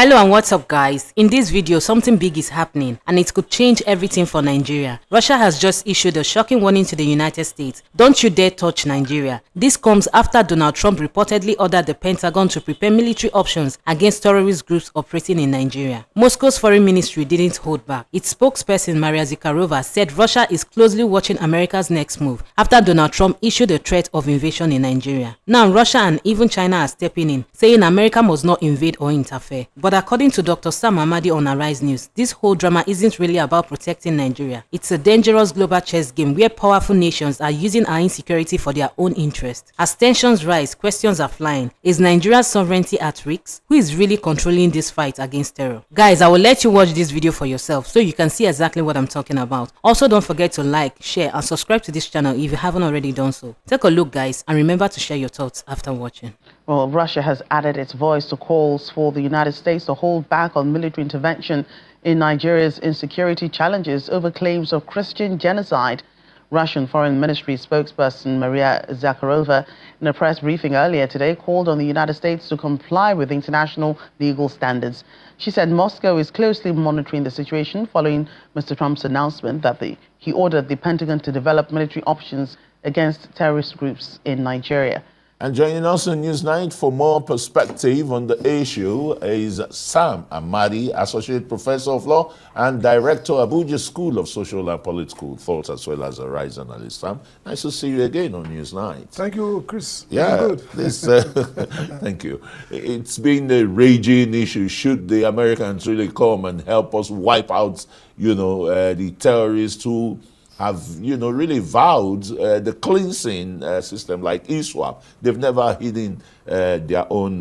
Hello and what's up guys? In this video something big is happening and it could change everything for Nigeria. Russia has just issued a shocking warning to the United States. Don't you dare touch Nigeria. This comes after Donald Trump reportedly ordered the Pentagon to prepare military options against terrorist groups operating in Nigeria. Moscow's foreign ministry didn't hold back. Its spokesperson Maria Zakharova said Russia is closely watching America's next move after Donald Trump issued a threat of invasion in Nigeria. Now Russia and even China are stepping in, saying America must not invade or interfere. But according to Dr. Sam Amadi on Arise News, this whole drama isn't really about protecting Nigeria. It's a dangerous global chess game where powerful nations are using our insecurity for their own interest. As tensions rise, questions are flying. Is Nigeria's sovereignty at risk? Who is really controlling this fight against terror? Guys, I will let you watch this video for yourself so you can see exactly what I'm talking about. Also, don't forget to like, share and subscribe to this channel if you haven't already done so. Take a look guys and remember to share your thoughts after watching. Well, Russia has added its voice to calls for the United States to hold back on military intervention in Nigeria's insecurity challenges over claims of Christian genocide. Russian Foreign Ministry spokesperson Maria Zakharova, in a press briefing earlier today, called on the United States to comply with international legal standards. She said Moscow is closely monitoring the situation following Mr. Trump's announcement that he ordered the Pentagon to develop military options against terrorist groups in Nigeria. And joining us on Newsnight for more perspective on the issue is Sam Amadi, Associate Professor of Law and Director, Abuja School of Social and Political Thought, as well as a Rise analyst. Sam, nice to see you again on Newsnight. Thank you, Chris. Yeah, good. Thank you. It's been a raging issue. Should the Americans really come and help us wipe out, the terrorists who have, really vowed the cleansing system like ISWAP. They've never hidden their own,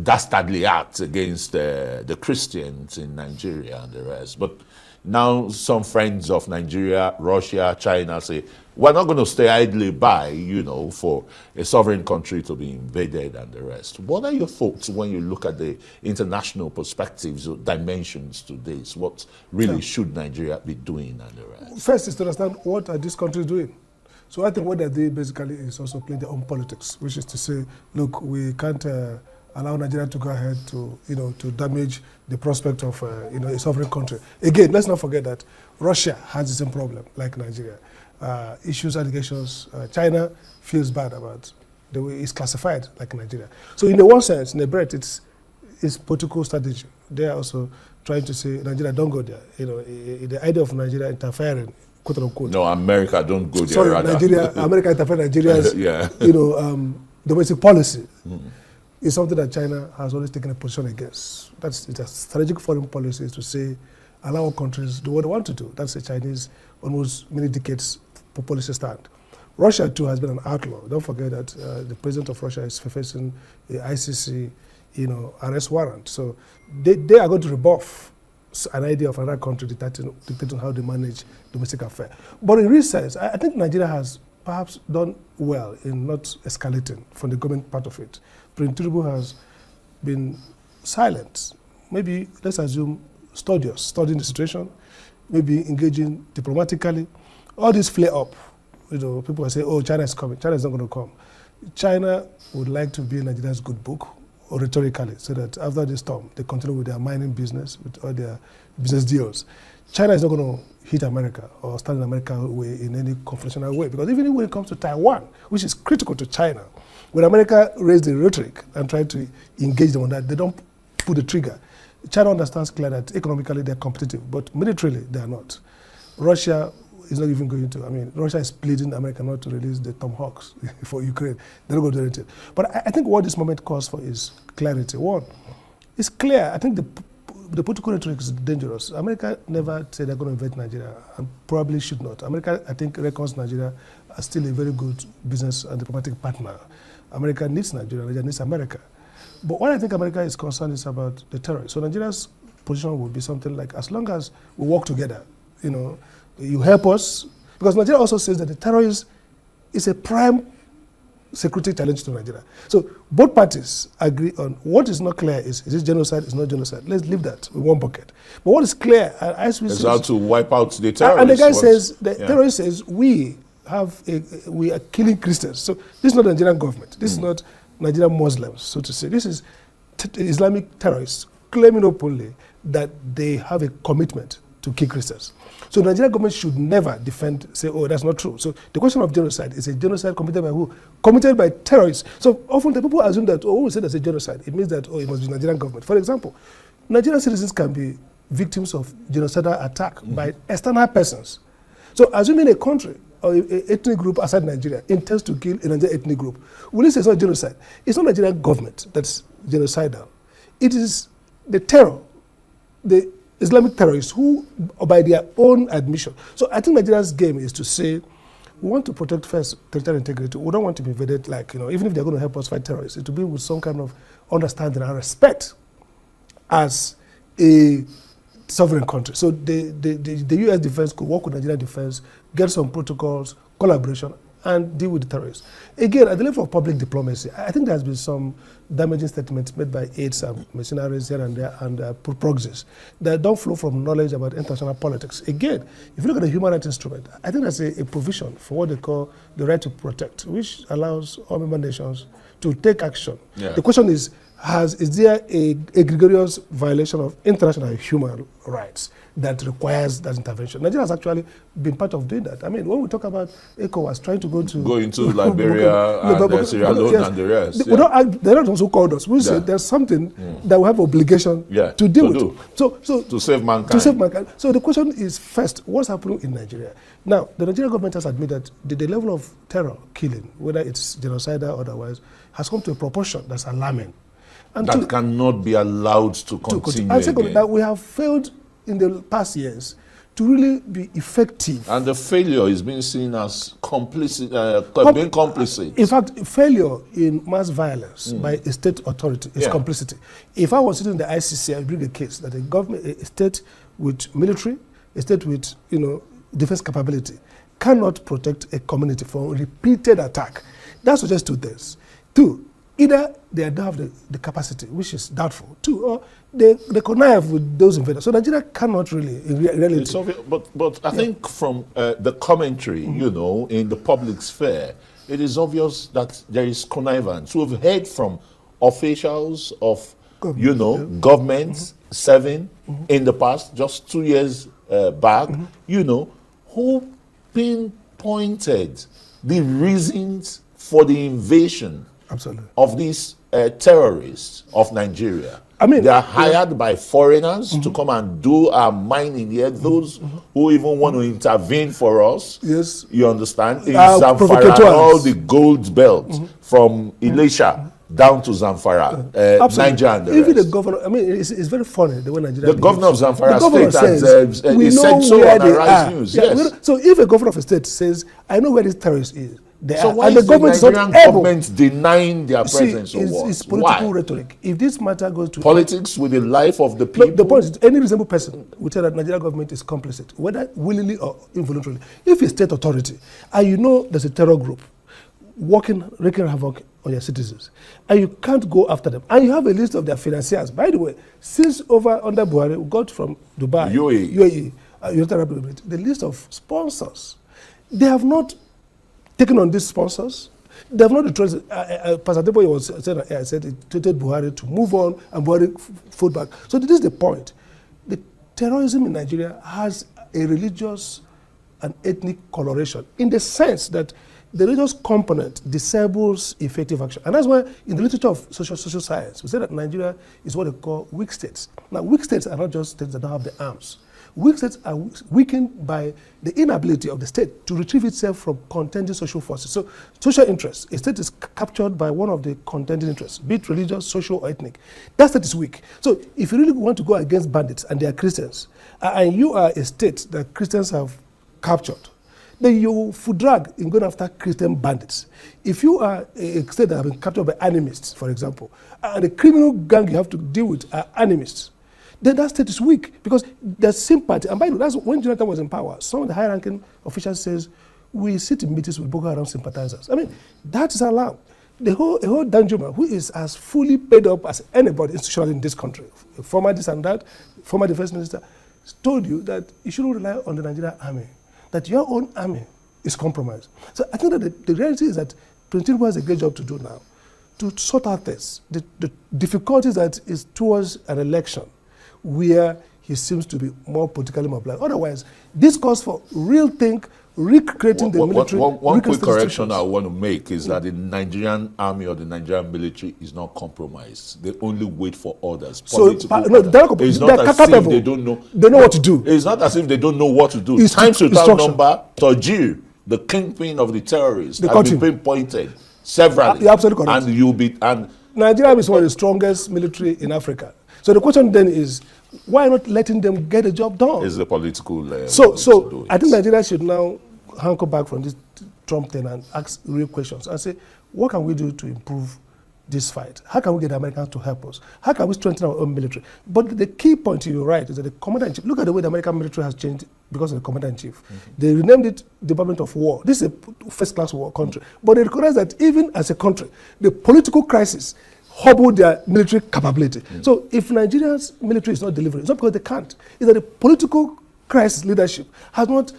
dastardly acts against the Christians in Nigeria and the rest. But now some friends of Nigeria, Russia, China say, we're not going to stay idly by, for a sovereign country to be invaded and the rest. What are your thoughts when you look at the international perspectives or dimensions to this? What really should Nigeria be doing and the rest? First is to understand what are these countries doing. So I think what they're doing basically is also playing their own politics, which is to say, look, we can't allow Nigeria to go ahead to, to damage the prospect of, a sovereign country. Again, let's not forget that Russia has the same problem like Nigeria. Issues, allegations, China feels bad about the way it's classified like Nigeria. So in the one sense, in the breadth, it's political strategy. They are also trying to say, Nigeria, don't go there. The idea of Nigeria interfering, quote unquote. No, America, don't go there. Sorry, rather. Nigeria, America interfering Nigeria's, domestic policy. Is something that China has always taken a position against. It's a strategic foreign policy is to say, allow countries do what they want to do. That's the Chinese almost many decades policy stand. Russia too has been an outlaw. Don't forget that the president of Russia is facing the ICC, arrest warrant. So they are going to rebuff an idea of another country dictating how they manage domestic affairs. But in real sense, I think Nigeria has perhaps done well in not escalating from the government part of it. President Tinubu has been silent. Maybe let's assume studying the situation, maybe engaging diplomatically. All this flare up, people will say, oh, China is coming. China is not going to come. China would like to be in Nigeria's good book, or rhetorically, so that after this storm, they continue with their mining business, with all their business deals. China is not going to hit America or stand in America's way in any confrontational way. Because even when it comes to Taiwan, which is critical to China, when America raised the rhetoric and tried to engage them on that, they don't pull the trigger. China understands clearly that economically they're competitive, but militarily they are not. Russia is not even going to. Russia is pleading America not to release the Tomahawks for Ukraine. They're not going to do anything. But I think what this moment calls for is clarity. One, it's clear. I think the political rhetoric is dangerous. America never said they're going to invade Nigeria and probably should not. America, I think, reckons Nigeria as still a very good business and diplomatic partner. America needs Nigeria, Nigeria needs America. But what I think America is concerned is about the terrorists. So Nigeria's position would be something like, as long as we work together, you help us, because Nigeria also says that the terrorist is a prime security challenge to Nigeria. So both parties agree on what is not clear is this genocide, is not genocide. Let's leave that in one bucket. But what is clear, as we say, is how to wipe out the terrorists. And the guy says, the terrorist says, we are killing Christians. So this is not the Nigerian government. This is not Nigerian Muslims, so to say. This is Islamic terrorists claiming openly that they have a commitment to kill Christians. So the Nigerian government should never defend, say, oh, that's not true. So the question of genocide is a genocide committed by who? Committed by terrorists. So often the people assume that, oh, when we say there's a genocide, it means that, oh, it must be the Nigerian government. For example, Nigerian citizens can be victims of genocidal attack by external persons. So assuming a country or an ethnic group outside Nigeria intends to kill a Nigerian ethnic group, will you say it's not genocide? It's not Nigerian government that's genocidal. It is the terror, the Islamic terrorists who, by their own admission. So I think Nigeria's game is to say, we want to protect first territorial integrity. We don't want to be invaded, like, even if they're going to help us fight terrorists, it will be with some kind of understanding and respect as a sovereign country. So the US defense could work with Nigerian defense, get some protocols, collaboration, and deal with the terrorists. Again, at the level of public diplomacy, I think there has been some damaging statements made by aides and mercenaries here and there and proxies that don't flow from knowledge about international politics. Again, if you look at the human rights instrument, I think there's a provision for what they call the right to protect, which allows all member nations to take action. Yeah. The question is there a egregious violation of international human rights that requires that intervention? Nigeria has actually been part of doing that. I mean, when we talk about ECOWAS trying to go into Liberia and Sierra Leone and the rest. They're not also called us. We say there's something that we have obligation to deal with. So to save mankind. So the question is, first, what's happening in Nigeria? Now, the Nigerian government has admitted that the level of terror killing, whether it's genocidal or otherwise, has come to a proportion that's alarming. And that cannot be allowed to continue. And second, that we have failed in the past years to really be effective. And the failure is being seen as complicit, being complicit. In fact, failure in mass violence by a state authority is complicity. If I was sitting in the ICC, I would bring a case that a government, a state with military, a state with defense capability, cannot protect a community from repeated attack. That suggests two things. Two, either they don't have the capacity, which is doubtful. Two, or they connive with those invaders. So Nigeria cannot really, in reality. It's obvious, but I think from the commentary, in the public sphere, it is obvious that there is connivance. We've heard from officials of, governments serving in the past, just 2 years back, who pinpointed the reasons for the invasion of these terrorists of Nigeria. I mean, they are hired by foreigners to come and do our mining here. Those who even want to intervene for us, you understand, in Zamfara, all the gold belt from Elisha down to Zamfara, Niger and the even rest. The governor, I mean, it's very funny the way Nigeria. The governor of Zamfara state he said so on Arise News. Yes. So if a governor of a state says, "I know where this terrorist is," so why is the Nigerian government denying their presence or what? It's political rhetoric. If this matter goes to politics with the life of the people, the point is, any reasonable person would say that Nigerian government is complicit, whether willingly or involuntarily. If a state authority and there's a terror group wreaking havoc on your citizens, and you can't go after them, and you have a list of their financiers. By the way, since under Buhari, we got from Dubai, UAE, United Arab Emirates, the list of sponsors. They have not taken on these sponsors. They have not trusted. Pastor Debo said it treated Buhari to move on, and Buhari fought back. So this is the point. The terrorism in Nigeria has a religious and ethnic coloration, in the sense that the religious component disables effective action. And that's why in the literature of social science, we say that Nigeria is what they call weak states. Now, weak states are not just states that don't have the arms. Weak states are weakened by the inability of the state to retrieve itself from contending social forces. So, social interests, a state is captured by one of the contending interests, be it religious, social, or ethnic. That state is weak. So, if you really want to go against bandits, and they are Christians, and you are a state that Christians have captured, then you food drag in going after Christian bandits. If you are a state that has been captured by animists, for example, and the criminal gang you have to deal with are animists, then that state is weak because there's sympathy. And by the way, that's when Jonathan was in power. Some of the high-ranking officials says, we sit in meetings with Boko Haram sympathizers. I mean, that is allowed. A whole Danjuma, who is as fully paid up as anybody institutionally in this country, a former this and that, former defense minister, told you that you shouldn't rely on the Nigerian army, that your own army is compromised. So I think that the reality is that President Tinubu has a great job to do now to sort out this. The difficulties that is towards an election where he seems to be more politically mobilized. Otherwise, this calls for real think, recreating the military. One quick correction I want to make is that the Nigerian army or the Nigerian military is not compromised. They only wait for orders. So, it's they're not as if they don't know. They know what to do. It's not as if they don't know what to do. It's Times without number, Tajir, the kingpin of the terrorists, has been pinpointed severally. You're absolutely correct. And you'll be Nigeria is one of the strongest military in Africa. So the question then is, why not letting them get the job done? It's the political So I think Nigeria should now hunker back from this Trump thing and ask real questions and say, what can we do to improve this fight? How can we get the Americans to help us? How can we strengthen our own military? But the key point, you're right, is that the commander-in-chief, look at the way the American military has changed because of the commander-in-chief. They renamed it Department of War. This is a first-class war country. But they recognize that even as a country, the political crisis hobble their military capability. So if Nigeria's military is not delivering, it's not because they can't. It's that the political crisis leadership has not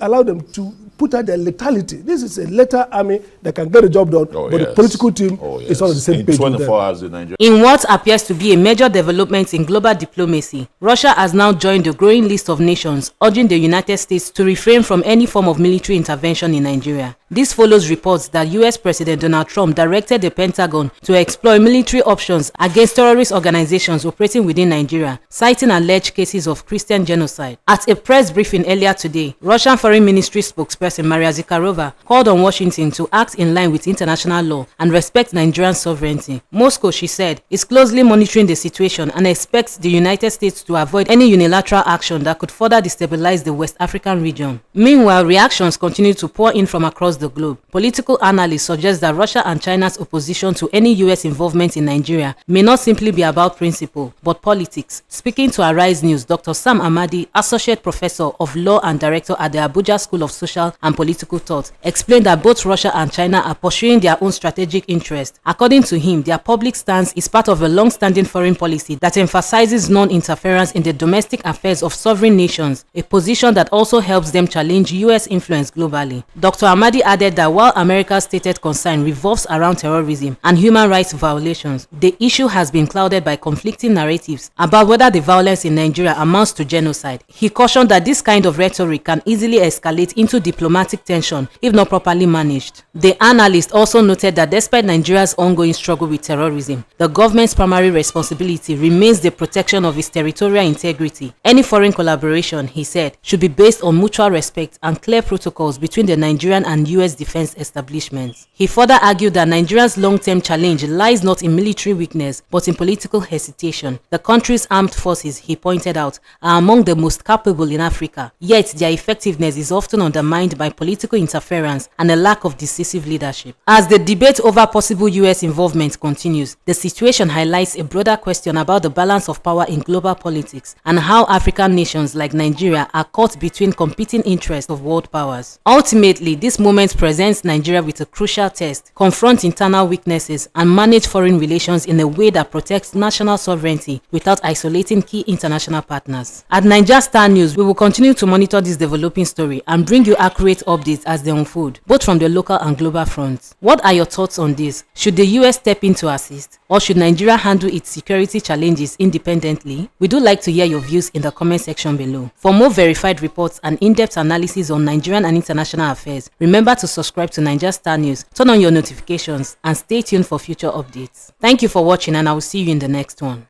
allowed them to put out their lethality. This is a lethal army that can get the job done, but the political team is not on the same page. 24 hours in Nigeria. In what appears to be a major development in global diplomacy, Russia has now joined the growing list of nations urging the United States to refrain from any form of military intervention in Nigeria. This follows reports that US President Donald Trump directed the Pentagon to explore military options against terrorist organizations operating within Nigeria, citing alleged cases of Christian genocide. At a press briefing earlier today, Russian Foreign Ministry spokesperson Maria Zakharova called on Washington to act in line with international law and respect Nigerian sovereignty. Moscow, she said, is closely monitoring the situation and expects the United States to avoid any unilateral action that could further destabilize the West African region. Meanwhile, reactions continue to pour in from across the globe. Political analysts suggest that Russia and China's opposition to any US involvement in Nigeria may not simply be about principle, but politics. Speaking to Arise News, Dr. Sam Amadi, Associate Professor of Law and Director at the Abuja School of Social and Political Thought, explained that both Russia and China are pursuing their own strategic interests. According to him, their public stance is part of a long-standing foreign policy that emphasizes non-interference in the domestic affairs of sovereign nations, a position that also helps them challenge US influence globally. Dr. Amadi added that while America's stated concern revolves around terrorism and human rights violations, the issue has been clouded by conflicting narratives about whether the violence in Nigeria amounts to genocide. He cautioned that this kind of rhetoric can easily escalate into diplomatic tension if not properly managed. The analyst also noted that despite Nigeria's ongoing struggle with terrorism, the government's primary responsibility remains the protection of its territorial integrity. Any foreign collaboration, he said, should be based on mutual respect and clear protocols between the Nigerian and US defense establishments. He further argued that Nigeria's long-term challenge lies not in military weakness but in political hesitation. The country's armed forces, he pointed out, are among the most capable in Africa, yet their effectiveness is often undermined by political interference and a lack of decisive leadership. As the debate over possible US involvement continues, the situation highlights a broader question about the balance of power in global politics and how African nations like Nigeria are caught between competing interests of world powers. Ultimately, this moment presents Nigeria with a crucial test: confront internal weaknesses and manage foreign relations in a way that protects national sovereignty without isolating key international partners. At Naija Star News, we will continue to monitor this developing story and bring you accurate updates as they unfold, both from the local and global fronts. What are your thoughts on this? Should the US step in to assist, or should Nigeria handle its security challenges independently? We do like to hear your views in the comment section below. For more verified reports and in-depth analysis on Nigerian and international affairs, remember to subscribe to Naija Star News, turn on your notifications, and stay tuned for future updates. Thank you for watching, and I will see you in the next one.